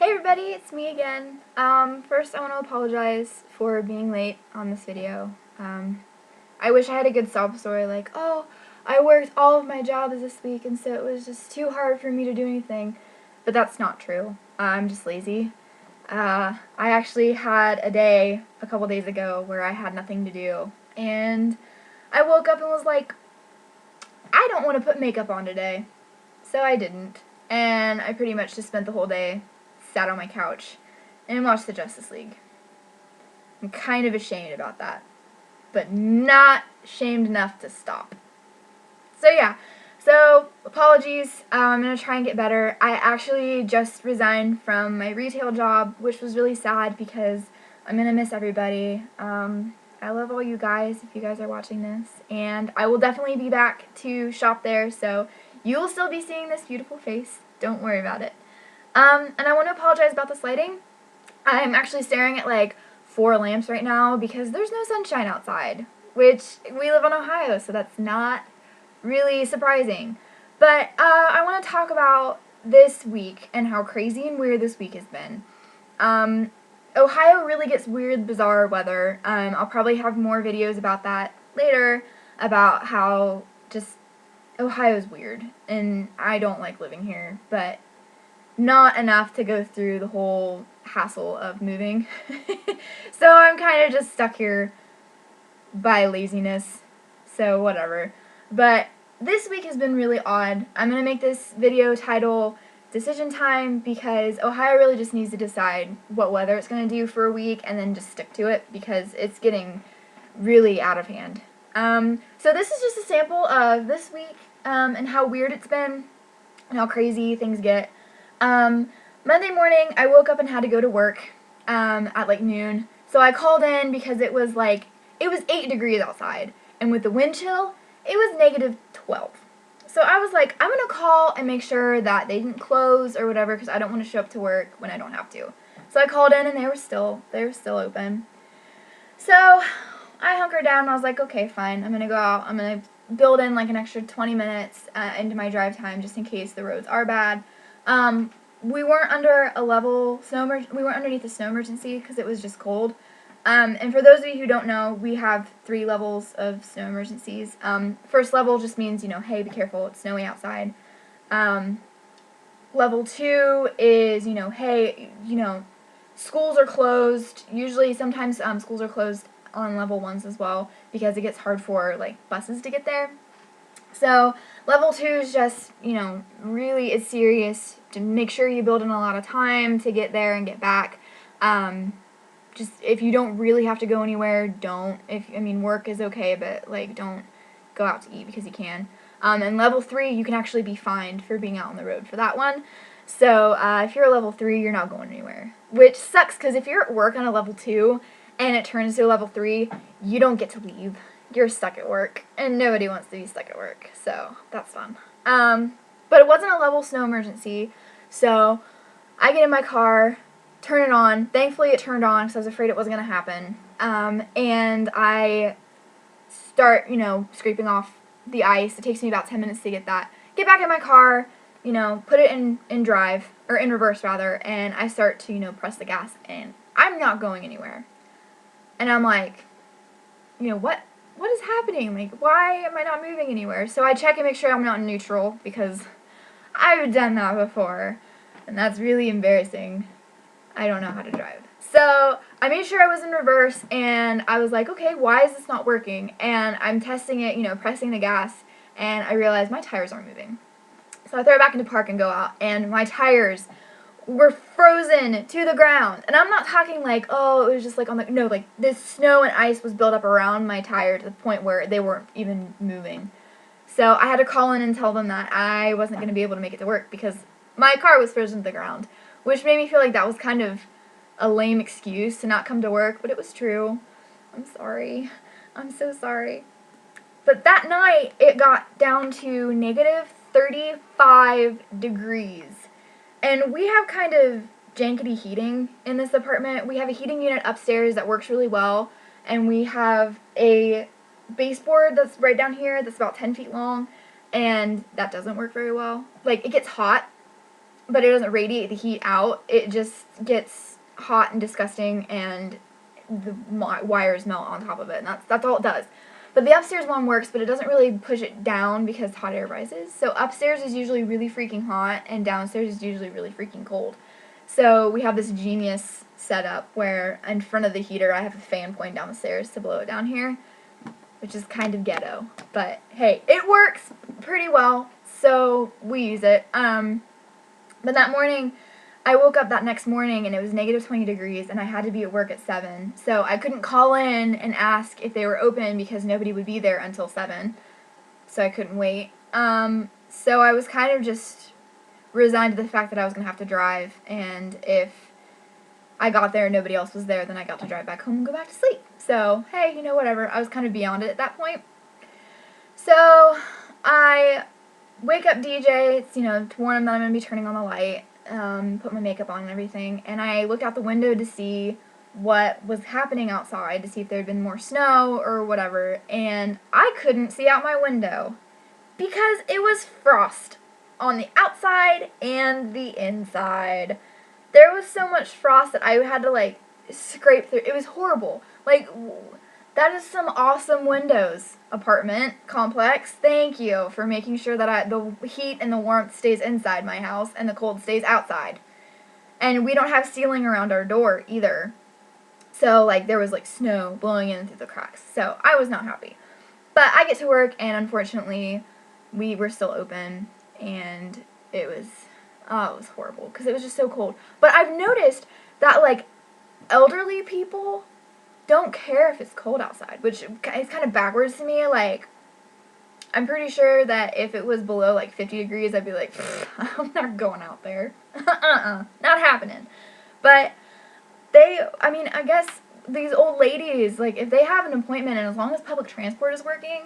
Hey everybody, it's me again. First I want to apologize for being late on this video. I wish I had a good sob story like, oh, I worked all of my jobs this week and so it was just too hard for me to do anything. But that's not true. I'm just lazy. I actually had a day a couple days ago where I had nothing to do. And I woke up and was like, I don't want to put makeup on today. So I didn't. And I pretty much just spent the whole day sat on my couch and watched the Justice League. I'm kind of ashamed about that, but not shamed enough to stop. So yeah, so apologies, I'm going to try and get better. I actually just resigned from my retail job, which was really sad because I'm going to miss everybody. I love all you guys if you guys are watching this, and I will definitely be back to shop there, so you will still be seeing this beautiful face. Don't worry about it. And I want to apologize about this lighting. I'm actually staring at like 4 lamps right now because there's no sunshine outside, which we live in Ohio, so that's not really surprising. But I want to talk about this week and how crazy and weird this week has been. Ohio really gets weird, bizarre weather. I'll probably have more videos about that later, about how just Ohio's weird, and I don't like living here, but not enough to go through the whole hassle of moving. So I'm kind of just stuck here by laziness, so whatever. But this week has been really odd. I'm going to make this video title Decision Time because Ohio really just needs to decide what weather it's going to do for a week and then just stick to it because it's getting really out of hand. So this is just a sample of this week and how weird it's been and how crazy things get. Monday morning, I woke up and had to go to work, at like noon. So I called in because it was 8 degrees outside. And with the wind chill, it was -12. So I was like, I'm going to call and make sure that they didn't close or whatever because I don't want to show up to work when I don't have to. So I called in and they were still open. So I hunkered down and I was like, okay, fine. I'm going to go out. I'm going to build in like an extra 20 minutes into my drive time just in case the roads are bad. We weren't under a level we weren't underneath a snow emergency because it was just cold. And for those of you who don't know, we have 3 levels of snow emergencies. First level just means, hey, be careful, it's snowy outside. Level 2 is, hey, schools are closed. Usually, sometimes schools are closed on level 1s as well because it gets hard for like buses to get there. So level 2 is just, really is serious. To make sure you build in a lot of time to get there and get back. Just if you don't really have to go anywhere, don't. Work is okay, but like don't go out to eat because you can. And level 3, you can actually be fined for being out on the road for that one. So if you're a level 3, you're not going anywhere, which sucks because if you're at work on a level 2 and it turns to a level 3, you don't get to leave. You're stuck at work, and nobody wants to be stuck at work, so that's fun. But it wasn't a level snow emergency, so I get in my car, turn it on. Thankfully, it turned on because I was afraid it wasn't going to happen. And I start, scraping off the ice. It takes me about 10 minutes to get that. Get back in my car, put it in drive, or in reverse rather, and I start to, press the gas, and I'm not going anywhere. And I'm like, what is happening? Like, why am I not moving anywhere? So I check and make sure I'm not in neutral because I've done that before, and that's really embarrassing. I don't know how to drive. So I made sure I was in reverse, and I was like, okay, why is this not working? And I'm testing it, pressing the gas, and I realized my tires aren't moving. So I throw it back into park and go out, and my tires were frozen to the ground. And I'm not talking like, oh, it was just like no, like this snow and ice was built up around my tire to the point where they weren't even moving. So I had to call in and tell them that I wasn't going to be able to make it to work because my car was frozen to the ground, which made me feel like that was kind of a lame excuse to not come to work, but it was true. I'm sorry. I'm so sorry. But that night, it got down to -35 degrees. And we have kind of jankety heating in this apartment. We have a heating unit upstairs that works really well, and we have a baseboard that's right down here that's about 10 feet long, and that doesn't work very well. Like, it gets hot, but it doesn't radiate the heat out. It just gets hot and disgusting, and the wires melt on top of it, and that's all it does. But the upstairs one works, but it doesn't really push it down because hot air rises. So upstairs is usually really freaking hot, and downstairs is usually really freaking cold. So we have this genius setup where in front of the heater I have a fan pointing down the stairs to blow it down here, which is kind of ghetto. But hey, it works pretty well, so we use it. But that morning, I woke up that next morning and it was negative 20 degrees and I had to be at work at 7. So I couldn't call in and ask if they were open because nobody would be there until 7. So I couldn't wait. So I was kind of just resigned to the fact that I was going to have to drive, and if I got there and nobody else was there, then I got to drive back home and go back to sleep. So, hey, whatever. I was kind of beyond it at that point. So I wake up DJ, to warn him that I'm going to be turning on the light, put my makeup on and everything, and I look out the window to see what was happening outside, to see if there had been more snow or whatever, and I couldn't see out my window because it was frost on the outside and the inside. There was so much frost that I had to, scrape through. It was horrible. That is some awesome windows, apartment complex. Thank you for making sure that the heat and the warmth stays inside my house and the cold stays outside. And we don't have ceiling around our door either. So, there was, snow blowing in through the cracks. So, I was not happy. But I get to work, and unfortunately, we were still open, and it was horrible because it was just so cold. But I've noticed that, elderly people don't care if it's cold outside, which is kind of backwards to me. I'm pretty sure that if it was below 50 degrees, I'd be like, I'm not going out there. Not happening. But I guess these old ladies, if they have an appointment, and as long as public transport is working,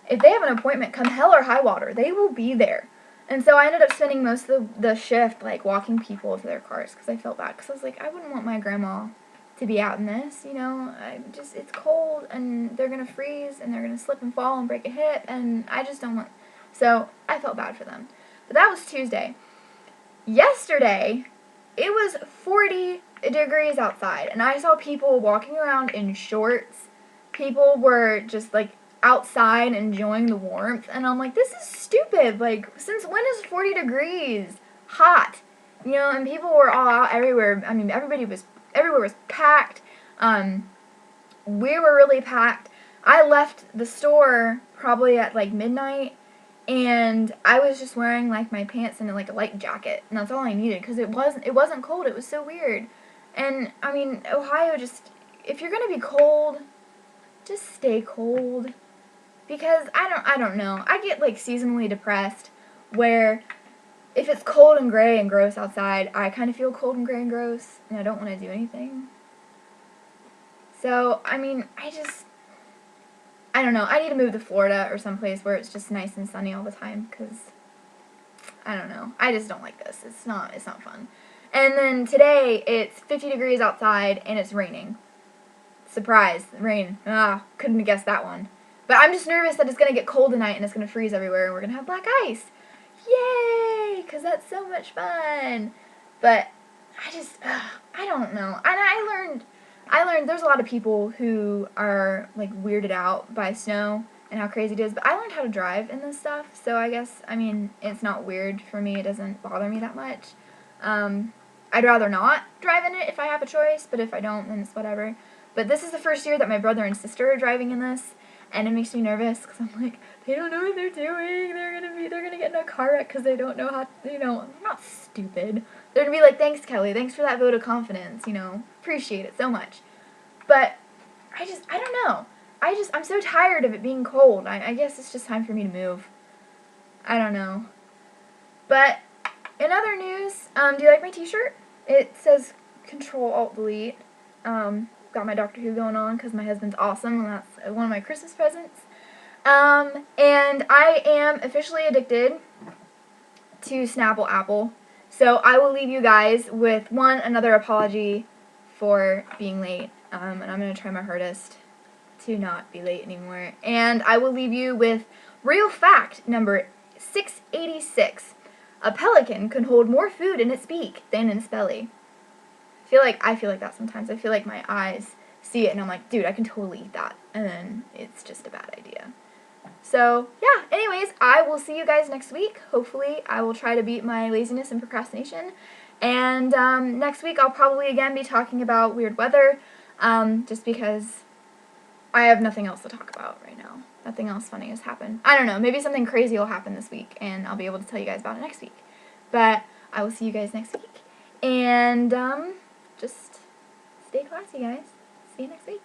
if they have an appointment, come hell or high water, they will be there. And so I ended up spending most of the shift, walking people to their cars, because I felt bad, because I was I wouldn't want my grandma to be out in this, it's cold, and they're going to freeze, and they're going to slip and fall and break a hip, and I just don't want, so I felt bad for them. But that was Tuesday. Yesterday, it was 40 degrees outside, and I saw people walking around in shorts. People were just, outside enjoying the warmth, and I'm like, this is stupid. Since when is 40 degrees hot? And people were all out everywhere. Everywhere was packed. We were really packed. I left the store probably at midnight, and I was just wearing my pants and a light jacket, and that's all I needed because it wasn't cold. It was so weird. And Ohio, just, if you're gonna be cold, just stay cold. Because I don't know. I get seasonally depressed where if it's cold and gray and gross outside, I kind of feel cold and gray and gross, and I don't want to do anything. So, I don't know. I need to move to Florida or someplace where it's just nice and sunny all the time, because I don't know. I just don't like this. It's not fun. And then today, it's 50 degrees outside, and it's raining. Surprise, rain. Couldn't have guessed that one. But I'm just nervous that it's going to get cold tonight and it's going to freeze everywhere and we're going to have black ice. Yay! Because that's so much fun. But I don't know. And I learned there's a lot of people who are weirded out by snow and how crazy it is. But I learned how to drive in this stuff. So I guess, it's not weird for me. It doesn't bother me that much. I'd rather not drive in it if I have a choice. But if I don't, then it's whatever. But this is the first year that my brother and sister are driving in this. And it makes me nervous because I'm they don't know what they're doing. They're gonna get in a car wreck because they don't know how. They're not stupid. They're gonna be thanks, Kelly. Thanks for that vote of confidence. Appreciate it so much. But I don't know. I'm so tired of it being cold. I guess it's just time for me to move. I don't know. But in other news, do you like my T-shirt? It says Control-Alt-Delete. Got my Doctor Who going on because my husband's awesome, and that's one of my Christmas presents. And I am officially addicted to Snapple Apple. So I will leave you guys with another apology for being late. And I'm going to try my hardest to not be late anymore. And I will leave you with real fact number 686. A pelican can hold more food in its beak than in its belly. I feel like that sometimes. I feel like my eyes see it and I'm like, dude, I can totally eat that. And then it's just a bad idea. So, yeah, anyways, I will see you guys next week. Hopefully, I will try to beat my laziness and procrastination. And next week, I'll probably again be talking about weird weather, just because I have nothing else to talk about right now. Nothing else funny has happened. I don't know, maybe something crazy will happen this week, and I'll be able to tell you guys about it next week. But I will see you guys next week. And just stay classy, guys. See you next week.